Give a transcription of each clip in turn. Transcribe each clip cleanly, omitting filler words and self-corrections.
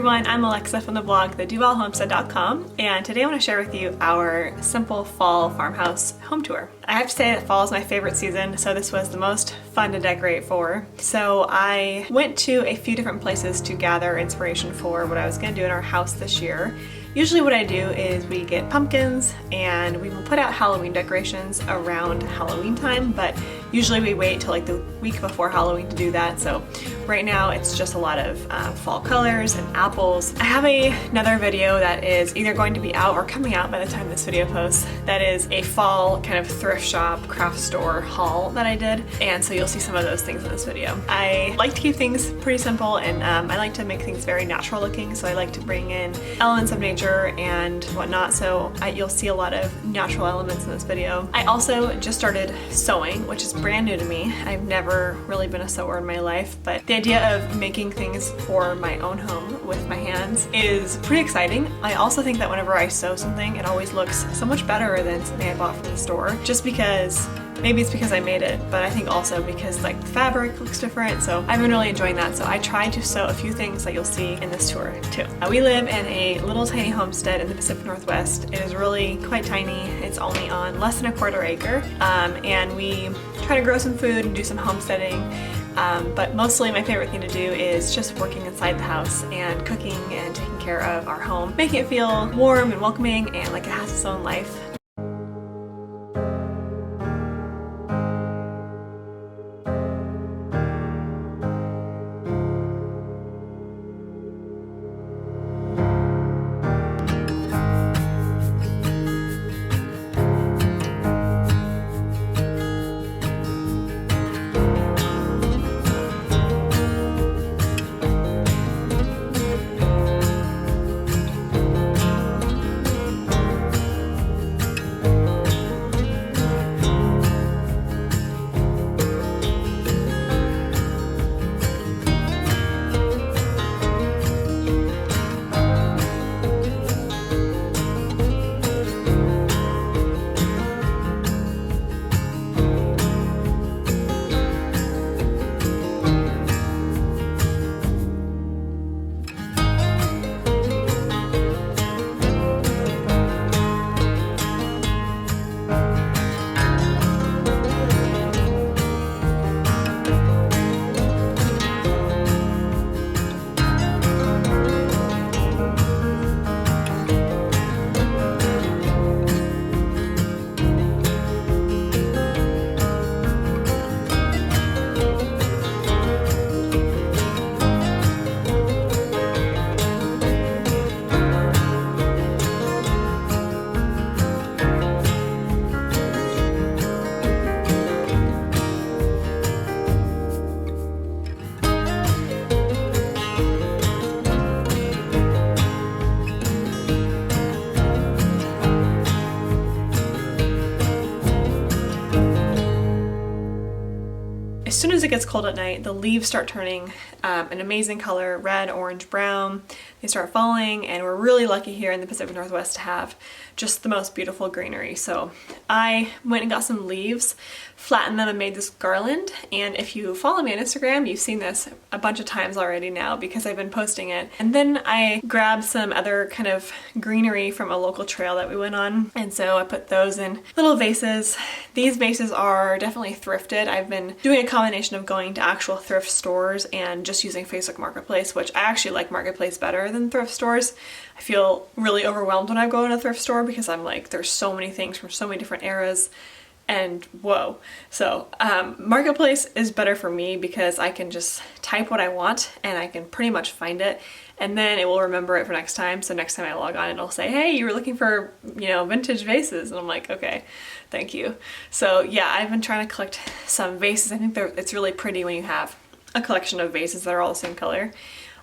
I'm Alexa from the blog theduvallhomestead.com, and today I want to share with you our simple fall farmhouse home tour. I have to say that fall is my favorite season, so this was the most fun to decorate for. So I went to a few different places to gather inspiration for what I was going to do in our house this year. Usually what I do is we get pumpkins and we will put out Halloween decorations around Halloween time, but usually we wait till like the week before Halloween to do that. So right now it's just a lot of fall colors and apples. I have another video that is either going to be out or coming out by the time this video posts. That is a fall kind of thrift shop, craft store haul that I did. And so you'll see some of those things in this video. I like to keep things pretty simple, and I like to make things very natural looking. So I like to bring in elements of nature and whatnot, so you'll see a lot of natural elements in this video. I also just started sewing, which is brand new to me. I've never really been a sewer in my life, but the idea of making things for my own home with my hands is pretty exciting. I also think that whenever I sew something, it always looks so much better than something I bought from the store, just because maybe it's because I made it, but I think also because like the fabric looks different. So I've been really enjoying that. So I tried to sew a few things that you'll see in this tour too. We live in a little tiny homestead in the Pacific Northwest. It is really quite tiny. It's only on less than a quarter acre. And we try to grow some food and do some homesteading. But mostly my favorite thing to do is just working inside the house and cooking and taking care of our home, making it feel warm and welcoming and like it has its own life. it gets cold at night, the leaves start turning an amazing color, red, orange, brown. They start falling, and we're really lucky here in the Pacific Northwest to have just the most beautiful greenery. So I went and got some leaves, flattened them, and made this garland. And if you follow me on Instagram, you've seen this a bunch of times already now because I've been posting it. And then I grabbed some other kind of greenery from a local trail that we went on, and so I put those in little vases. These vases are definitely thrifted. I've been doing a combination of going to actual thrift stores and just using Facebook Marketplace, which I actually like Marketplace better than thrift stores. I feel really overwhelmed when I go in a thrift store because I'm like, there's so many things from so many different eras, and whoa. So Marketplace is better for me because I can just type what I want and I can pretty much find it, and then it will remember it for next time. So next time I log on, it'll say, hey, you were looking for, you know, vintage vases, and I'm like, okay, thank you. So yeah, I've been trying to collect some vases. I think it's really pretty when you have a collection of vases that are all the same color.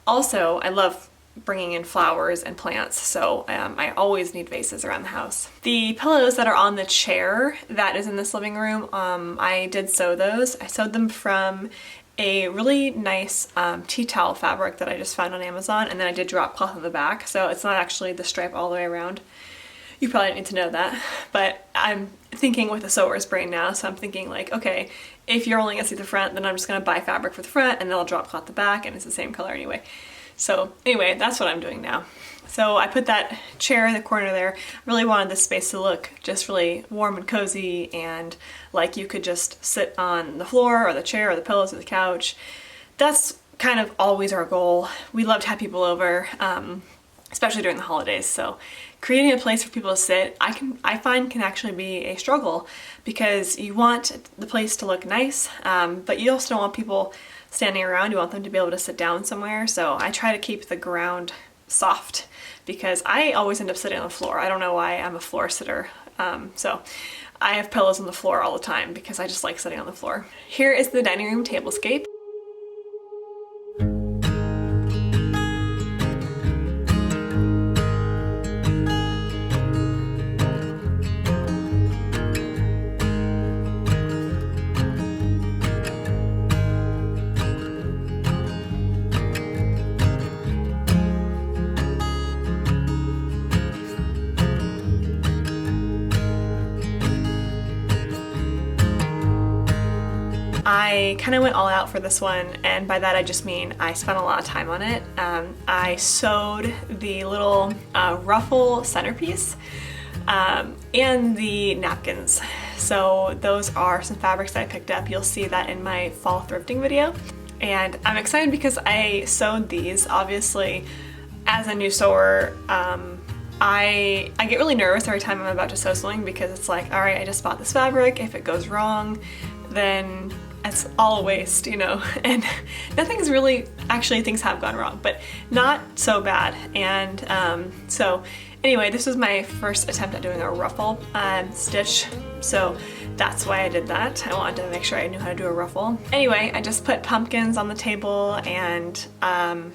Also, I love bringing in flowers and plants, so I always need vases around the house. The pillows that are on the chair that is in this living room, I did sew those. I sewed them from a really nice tea towel fabric that I just found on Amazon, and then I did drop cloth on the back, so it's not actually the stripe all the way around. You probably didn't need to know that, but I'm thinking with a sewer's brain now, so I'm thinking like, okay, if you're only gonna see the front, then I'm just gonna buy fabric for the front and then I'll drop cloth the back, and it's the same color anyway. So anyway, that's what I'm doing now. So I put that chair in the corner there. I really wanted this space to look just really warm and cozy, and like you could just sit on the floor or the chair or the pillows or the couch. That's kind of always our goal. We love to have people over, especially during the holidays. So creating a place for people to sit, I find can actually be a struggle because you want the place to look nice, but you also don't want people standing around. You want them to be able to sit down somewhere. So I try to keep the ground soft because I always end up sitting on the floor. I don't know why, I'm a floor sitter. So I have pillows on the floor all the time because I just like sitting on the floor. Here is the dining room tablescape. I kind of went all out for this one, and by that I just mean I spent a lot of time on it. I sewed the little ruffle centerpiece and the napkins. So those are some fabrics that I picked up. You'll see that in my fall thrifting video. And I'm excited because I sewed these. Obviously, as a new sewer, I get really nervous every time I'm about to sew something because it's like, all right, I just bought this fabric. If it goes wrong, then it's all a waste, you know, and nothing's really, actually things have gone wrong, but not so bad. And so anyway, this was my first attempt at doing a ruffle stitch, so that's why I did that. I wanted to make sure I knew how to do a ruffle. Anyway, I just put pumpkins on the table, and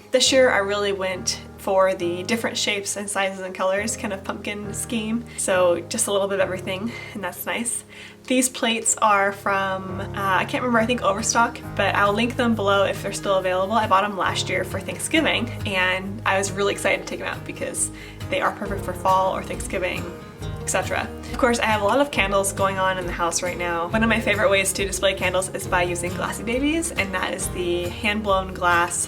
this year I really went for the different shapes and sizes and colors kind of pumpkin scheme. So just a little bit of everything, and that's nice. These plates are from, I can't remember, I think Overstock, but I'll link them below if they're still available. I bought them last year for Thanksgiving, and I was really excited to take them out because they are perfect for fall or Thanksgiving, etc. Of course, I have a lot of candles going on in the house right now. One of my favorite ways to display candles is by using Glassy Babies, and that is the hand-blown glass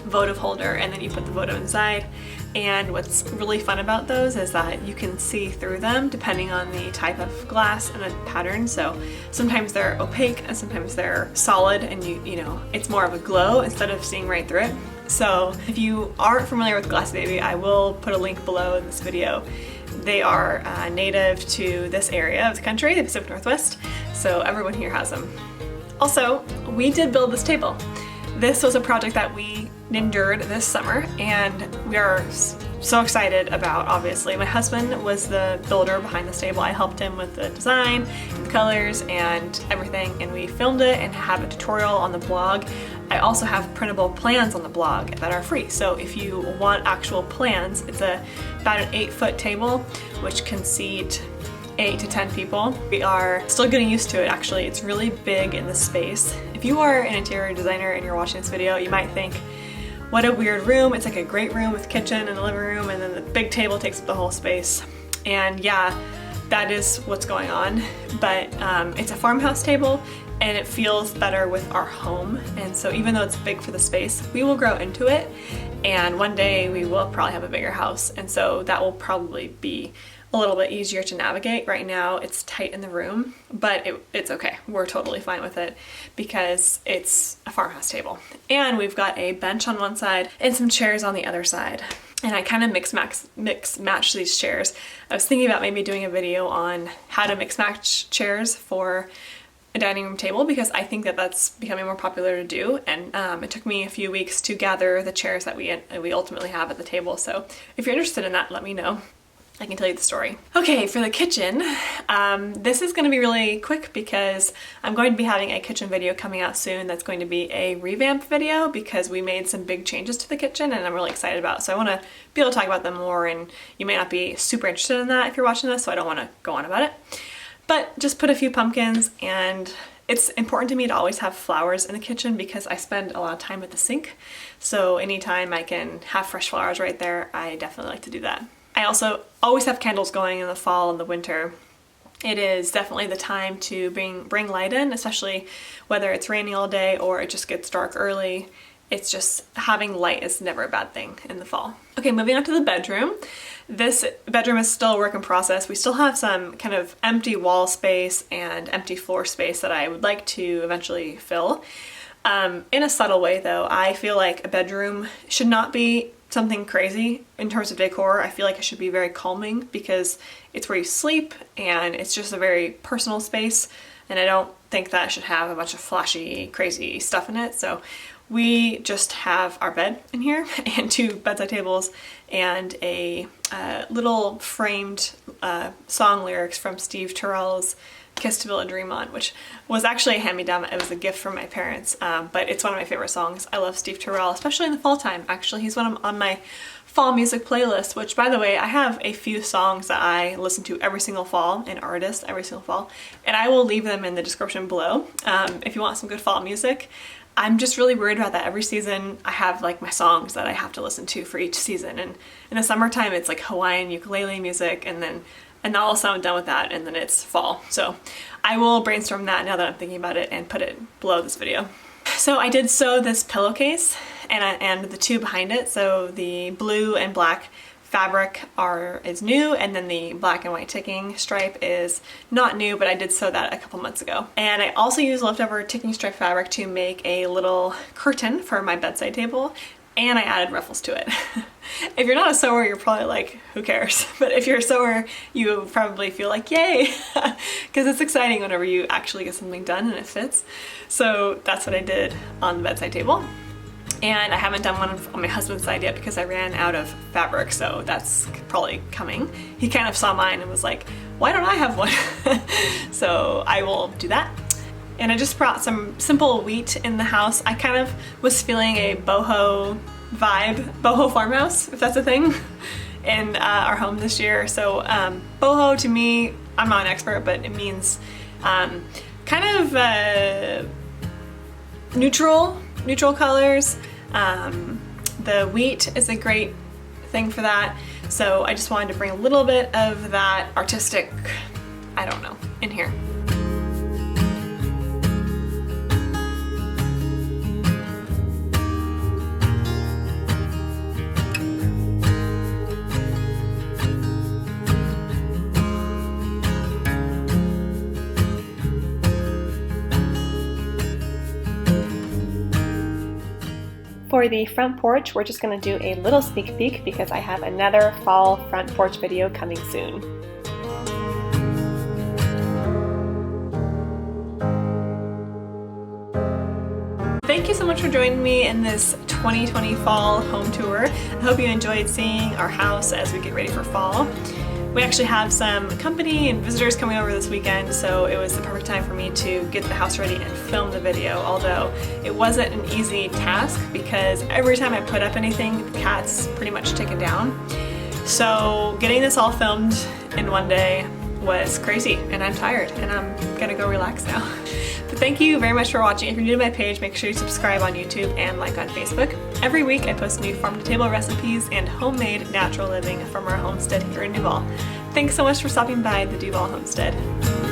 votive holder, and then you put the votive inside. And what's really fun about those is that you can see through them depending on the type of glass and the pattern. So sometimes they're opaque and sometimes they're solid, and you know, it's more of a glow instead of seeing right through it. So if you aren't familiar with Glassy Baby, I will put a link below in this video. They are native to this area of the country, the Pacific Northwest, so everyone here has them. Also, we did build this table. This was a project that we endured this summer, and we are so excited about, obviously. My husband was the builder behind this table. I helped him with the design, the colors, and everything, and we filmed it and have a tutorial on the blog. I also have printable plans on the blog that are free, so if you want actual plans, it's about an 8-foot table, which can seat 8 to 10 people. We are still getting used to it actually. It's really big in the space. If you are an interior designer and you're watching this video, you might think, what a weird room. It's like a great room with kitchen and a living room, and then the big table takes up the whole space. And yeah, that is what's going on. But it's a farmhouse table and it feels better with our home. And so even though it's big for the space, we will grow into it. And one day we will probably have a bigger house. And so that will probably be a little bit easier to navigate. Right now it's tight in the room, but it's okay. We're totally fine with it because it's a farmhouse table. And we've got a bench on one side and some chairs on the other side. And I kind of mix match these chairs. I was thinking about maybe doing a video on how to mix match chairs for a dining room table because I think that that's becoming more popular to do. And it took me a few weeks to gather the chairs that we ultimately have at the table. So if you're interested in that, let me know. I can tell you the story. Okay, for the kitchen, this is going to be really quick because I'm going to be having a kitchen video coming out soon that's going to be a revamp video because we made some big changes to the kitchen and I'm really excited about it. So I want to be able to talk about them more, and you may not be super interested in that if you're watching this, so I don't want to go on about it. But just put a few pumpkins, and it's important to me to always have flowers in the kitchen because I spend a lot of time at the sink. So anytime I can have fresh flowers right there, I definitely like to do that. I also always have candles going in the fall and the winter. It is definitely the time to bring light in, especially whether it's raining all day or it just gets dark early. It's just having light is never a bad thing in the fall. Okay, moving on to the bedroom. This bedroom is still a work in process. We still have some kind of empty wall space and empty floor space that I would like to eventually fill. In a subtle way though, I feel like a bedroom should not be something crazy in terms of decor. I feel like it should be very calming because it's where you sleep and it's just a very personal space, and I don't think that it should have a bunch of flashy, crazy stuff in it. So we just have our bed in here and 2 bedside tables and a little framed song lyrics from Steve Tyrell's Kiss to Build a Dream On, which was actually a hand-me-down. It was a gift from my parents, but it's one of my favorite songs. I love Steve Tyrell, especially in the fall time. Actually, he's on my fall music playlist, which, by the way, I have a few songs that I listen to every single fall, and artists every single fall, and I will leave them in the description below if you want some good fall music. I'm just really worried about that. Every season I have like my songs that I have to listen to for each season, and in the summertime it's like Hawaiian ukulele music, and all of a sudden I'm done with that, and then it's fall. So I will brainstorm that now that I'm thinking about it and put it below this video. So I did sew this pillowcase and the 2 behind it. So the blue and black fabric is new, and then the black and white ticking stripe is not new, but I did sew that a couple months ago. And I also used leftover ticking stripe fabric to make a little curtain for my bedside table, and I added ruffles to it. If you're not a sewer, you're probably like, who cares? But if you're a sewer, you probably feel like, yay, because it's exciting whenever you actually get something done and it fits. So that's what I did on the bedside table. And I haven't done one on my husband's side yet because I ran out of fabric, so that's probably coming. He kind of saw mine and was like, why don't I have one? So I will do that. And I just brought some simple wheat in the house. I kind of was feeling a boho vibe, boho farmhouse, if that's a thing, in our home this year. So boho to me, I'm not an expert, but it means kind of neutral colors. The wheat is a great thing for that. So I just wanted to bring a little bit of that artistic, I don't know, in here. For the front porch, we're just going to do a little sneak peek because I have another fall front porch video coming soon. Thank you so much for joining me in this 2020 fall home tour. I hope you enjoyed seeing our house as we get ready for fall. We actually have some company and visitors coming over this weekend, so it was the perfect time for me to get the house ready and film the video, although it wasn't an easy task because every time I put up anything, the cat's pretty much taken down. So getting this all filmed in one day was crazy, and I'm tired, and I'm gonna go relax now. But thank you very much for watching. If you're new to my page, make sure you subscribe on YouTube and like on Facebook. Every week I post new farm-to-table recipes and homemade natural living from our homestead here in Duval. Thanks so much for stopping by the Duval Homestead.